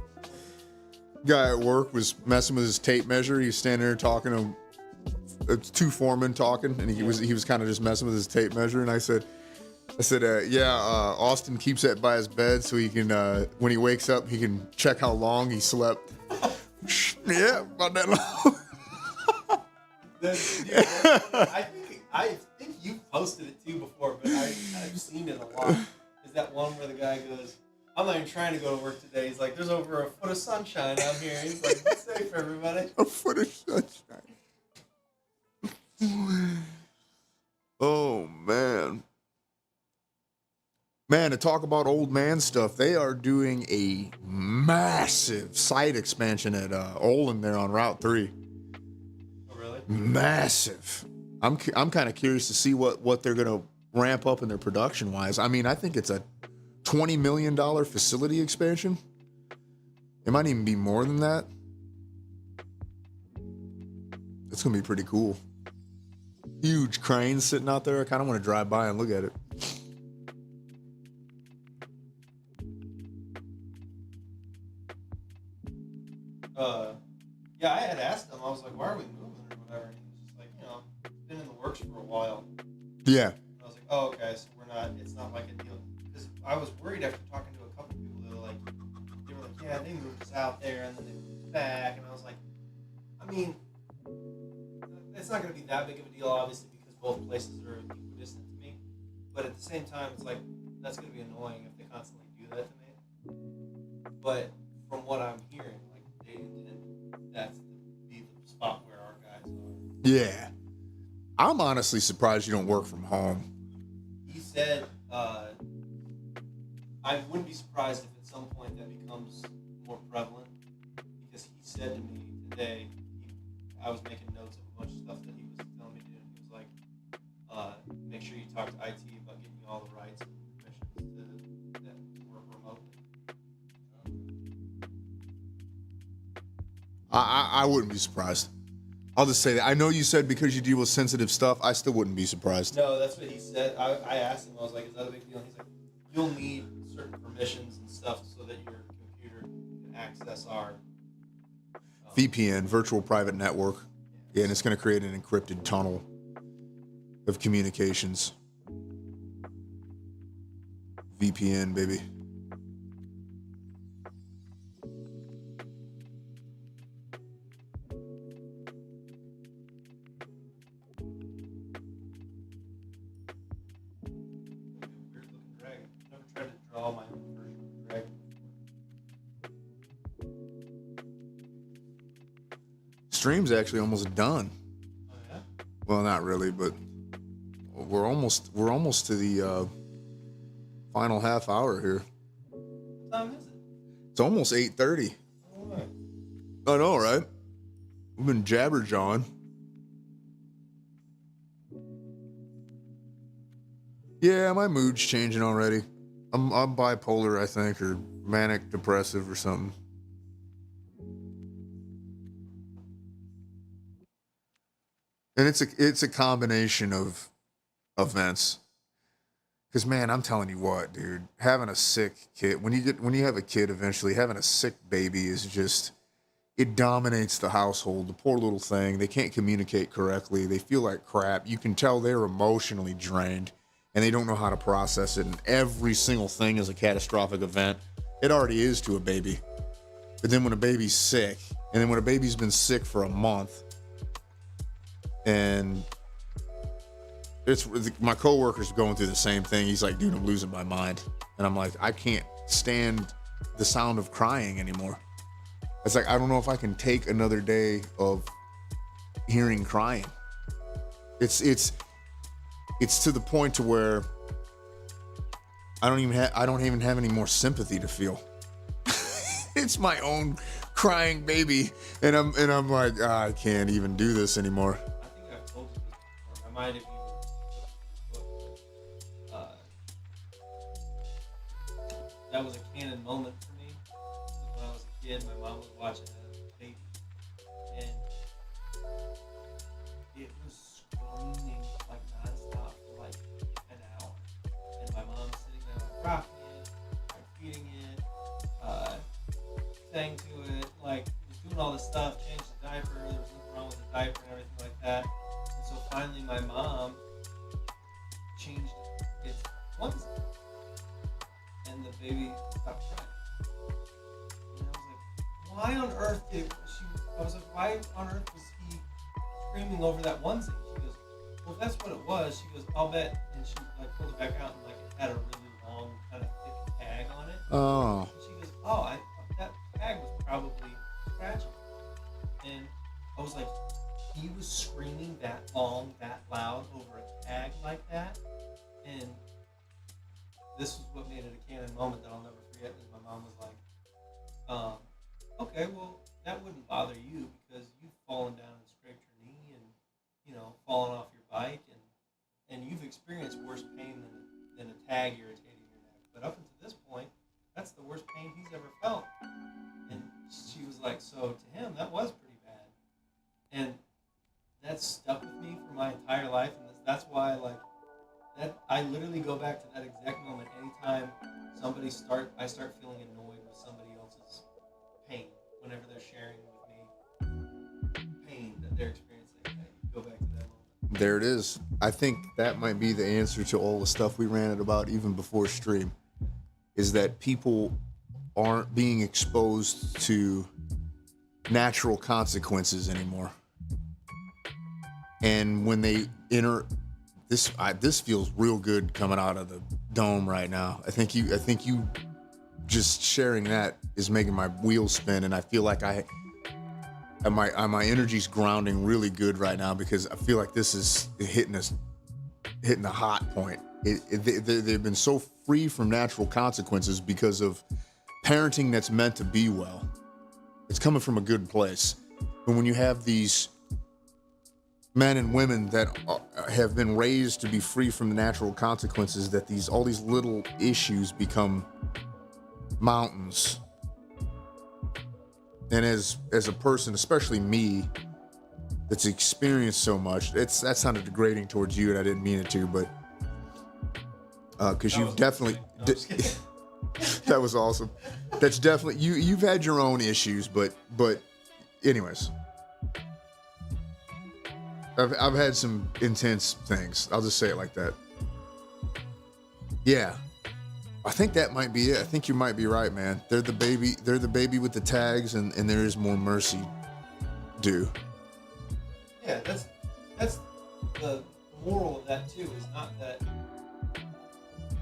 Guy at work was messing with his tape measure. He's standing there talking to it's two foremen talking, and he was kind of just messing with his tape measure, and I said, Austin keeps that by his bed so he can, when he wakes up, he can check how long he slept. Yeah, about that long. I think you posted it too before, but I've seen it a lot. Is that one where the guy goes, I'm not even trying to go to work today. He's like, there's over a foot of sunshine out here. He's like, be safe, everybody. A foot of sunshine. Oh, man. Man, to talk about old man stuff, they are doing a massive site expansion at Olin there on Route 3. Oh, really? Massive. I'm kind of curious to see what they're going to ramp up in their production-wise. I mean, I think it's a $20 million facility expansion. It might even be more than that. It's going to be pretty cool. Huge cranes sitting out there. I kind of want to drive by and look at it. Yeah, I had asked him. I was like, why are we moving or whatever? And he was just like, it's been in the works for a while. Yeah. And I was like, oh, okay, so it's not like a deal. Because I was worried after talking to a couple people that were like, yeah, they moved us out there and then they moved us back. And I was like, I mean, it's not going to be that big of a deal, obviously, because both places are equidistant to me. But at the same time, it's like, that's going to be annoying if they constantly do that to me. But from what I'm hearing, like, they intend that's the spot where our guys are. Yeah. I'm honestly surprised you don't work from home. He said, I wouldn't be surprised if at some point that becomes more prevalent, because he said to me today, I was making notes of a bunch of stuff that he was telling me to do, and he was like, make sure you talk to IT about getting you all the rights and permissions to work remotely. I wouldn't be surprised. I'll just say that. I know you said because you deal with sensitive stuff, I still wouldn't be surprised. No, that's what he said. I asked him, I was like, is that a big deal? And he's like, you'll need certain permissions and stuff so that your computer can access our VPN, virtual private network. Yeah, and it's going to create an encrypted tunnel of communications. VPN, baby. weird looking dragon. I've never tried to draw my own version of a dragon. Stream's actually almost done. Oh yeah? Well, not really, but we're almost to the final half hour here. What time is it? It's almost 8:30. Oh, right. I know, right? We've been jabberjawing. Yeah, my mood's changing already. I'm bipolar, I think, or manic depressive or something. And it's a combination of events. Because man, I'm telling you what, dude, having a sick kid, when you have a kid eventually, having a sick baby is just, it dominates the household. The poor little thing, they can't communicate correctly. They feel like crap. You can tell they're emotionally drained and they don't know how to process it. And every single thing is a catastrophic event. It already is to a baby. But then when a baby's sick, and then when a baby's been sick for a month, and my coworker's going through the same thing. He's like, dude, I'm losing my mind. And I'm like, I can't stand the sound of crying anymore. It's like, I don't know if I can take another day of hearing crying. It's to the point to where I don't even have any more sympathy to feel. It's my own crying baby, and I'm like, I can't even do this anymore. I think I've told you this before. I might have even that was a canon moment for me. When I was a kid, my mom was watching a baby, and it was screaming like nonstop for like an hour. And my mom's sitting there like rocking it, like feeding it, saying to it, like was doing all this stuff, changed the diaper. There was nothing wrong with the diaper and everything like that. finally my mom changed its onesie, and the baby stopped crying. And I was like, why on earth did she? I was like, why on earth was he screaming over that onesie? She goes, well, if that's what it was. She goes, I'll bet. And she like pulled it back out and like it had a really long kind of thick tag on it. Oh. And she goes, oh, that tag was probably scratchy. And I was like, he was screaming that long, that loud over a tag like that. And this is what made it a canon moment that I'll never forget. Is my mom was like, okay, well, that wouldn't bother you because you've fallen down and scraped your knee and, fallen off your bike and you've experienced worse pain than a tag irritating your neck. But up until this point, that's the worst pain he's ever felt. And she was like, so to him, that was pretty bad. And that stuck with me for my entire life. And that's why, I literally go back to that exact moment anytime I start feeling annoyed with somebody else's pain. Whenever they're sharing with me pain that they're experiencing, I go back to that moment. There it is. I think that might be the answer to all the stuff we ranted about even before stream, is that people aren't being exposed to natural consequences anymore. And when they enter this feels real good coming out of the dome right now. I think you just sharing that is making my wheels spin, and I feel like my energy's grounding really good right now because I feel like this is hitting a hot point. They've been so free from natural consequences because of parenting that's meant to be well. It's coming from a good place. But when you have these men and women that have been raised to be free from the natural consequences, that all these little issues become mountains. And as a person, especially me, that's experienced so much, that sounded degrading towards you, and I didn't mean it to, but because you've definitely that was awesome. That's definitely you've had your own issues, but anyways, I've had some intense things. I'll just say it like that. Yeah. I think that might be it. I think you might be right, man. They're the baby with the tags, and there is more mercy due. Yeah, that's the moral of that too, is not that,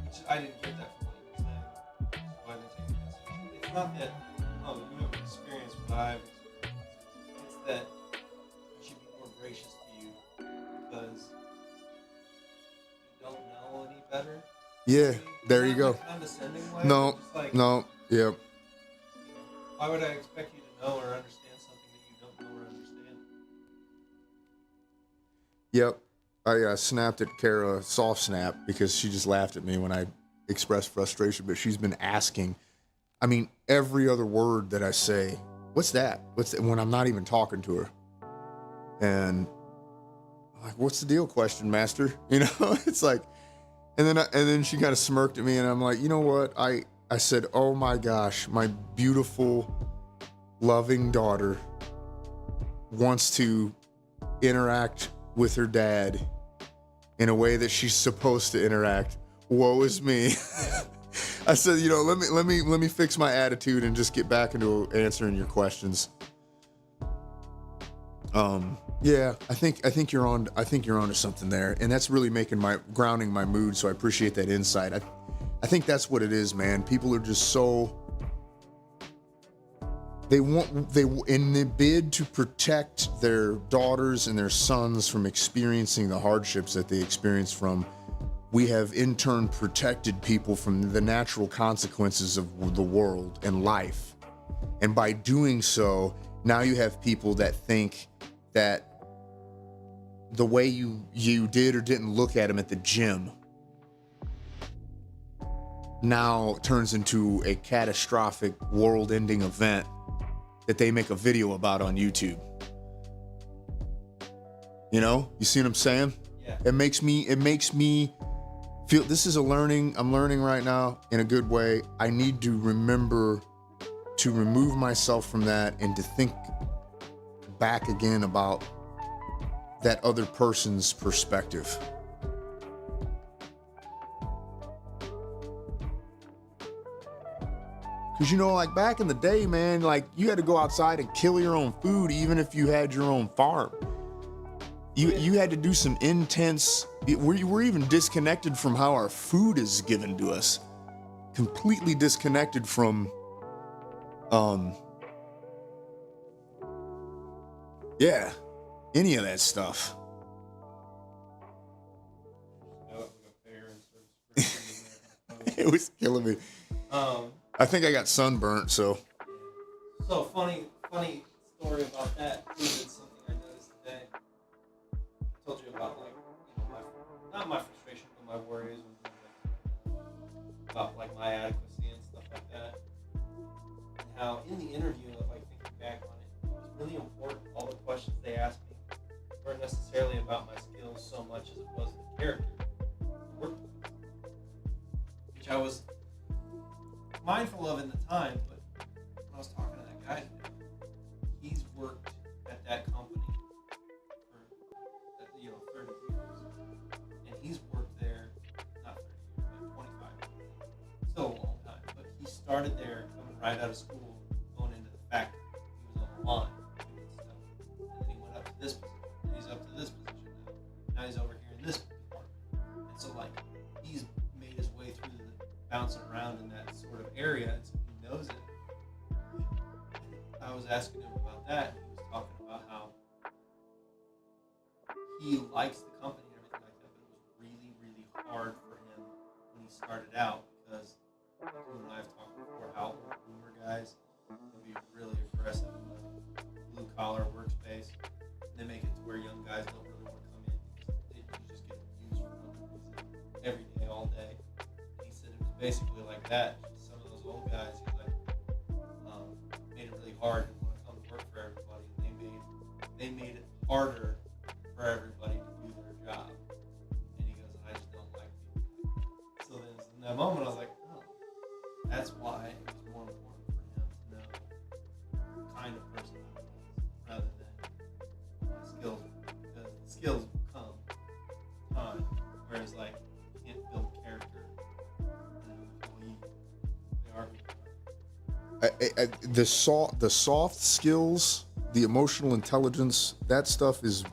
which I didn't get that from what you were saying, so I didn't take it that seriously. It's not that, you haven't experienced what I've experienced. It's that I should be more gracious to you because you don't know any better. Yeah, there you go. Condescending way. No, yep. Why would I expect you to know or understand something that you don't know or understand? Yep. I snapped at Kara, soft snap, because she just laughed at me when I expressed frustration, but she's been asking. I mean, every other word that I say, what's that? When I'm not even talking to her. And I'm like, what's the deal, question master? It's like, and then she kind of smirked at me, and I'm like, you know what? I said, oh my gosh, my beautiful, loving daughter wants to interact with her dad in a way that she's supposed to interact. Woe is me. I said, let me fix my attitude and just get back into answering your questions. Yeah, I think you're on to something there, and that's really grounding my mood. So I appreciate that insight. I think that's what it is, man. People are just so they in the bid to protect their daughters and their sons from experiencing the hardships that they experience from. We have in turn protected people from the natural consequences of the world and life, and by doing so, now you have people that think that the way you did or didn't look at him at the gym now turns into a catastrophic world-ending event that they make a video about on YouTube. You see what I'm saying? Yeah. It makes me feel this is I'm learning right now in a good way. I need to remember to remove myself from that and to think back again about that other person's perspective. Because, you know, like back in the day, man, like you had to go outside and kill your own food, even if you had your own farm. You had to do some intense, we're even disconnected from how our food is given to us. Completely disconnected from, any of that stuff. It was killing me. I think I got sunburnt, so. So funny story about that. It's something I noticed today. I told you about, like, you know, not my frustration, but my worries about like my adequacy and stuff like that. And how in the interview, like thinking back on it, it was really important. All the questions they asked me weren't necessarily about my skills so much as it was the character, which I was mindful of in the time, but when I was talking to that guy, he's worked at that company for 30 years, and he's worked there not 30 years, like 25 years, still a long time. But he started there coming right out of school, going into the factory. He was on the line doing stuff, and then he went up to this position, and he's up to this position now. Now he's over here in this department, and so like he's made his way through the bouncing around in that sort of area, and so he knows it. I was asking him about that, and he was talking about how he likes the company and everything like that, but it was really, really hard for him when he started out, because you and I have talked before how boomer guys will be really aggressive in the blue collar workspace, and they make it to where young guys don't really want to come in because you just get abused for no reason every day, all day. And he said it was basically like that. Some of those old guys, he's like, made it really hard to want to come to work for everybody, and they made it harder for everybody to do their job. And he goes, I just don't like people like that. So then in that moment I was like, oh, that's why it was more important for him to know the kind of person I was rather than what my skills were, because the skills will come with time, whereas like you can't build character in an employee. They are who they are. The soft skills, the emotional intelligence, that stuff is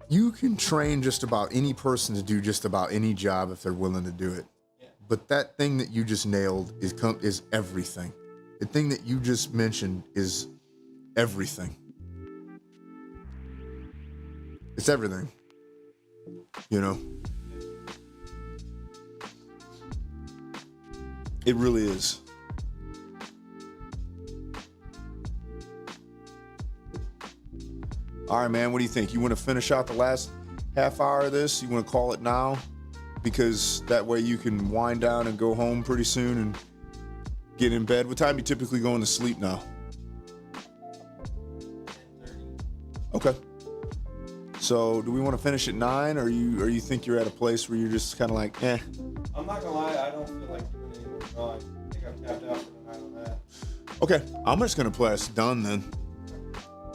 you can train just about any person to do just about any job if they're willing to do it. Yeah. But that thing that you just nailed is everything. The thing that you just mentioned is everything. It's everything. You know? It really is. All right, man, what do you think? You want to finish out the last half hour of this? You want to call it now? Because that way you can wind down and go home pretty soon and get in bed. What time you typically going to sleep now? 10:30. Okay. So do we want to finish at 9, or you think you're at a place where you're just kind of like, eh? I'm not gonna lie, I don't feel like doing any more drawing. I think I'm tapped out for the night on that. Okay, I'm just going to play us done then.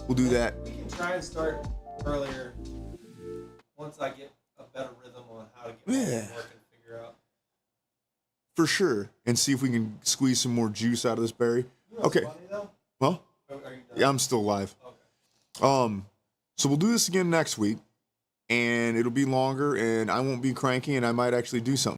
We'll do that. We can try and start earlier once I get a better rhythm on how to get my work and figure out. For sure. And see if we can squeeze some more juice out of this berry. You know what's Okay. funny though? Well, Are you done? yeah, I'm still alive. Okay. So we'll do this again next week, and it'll be longer, and I won't be cranky, and I might actually do something.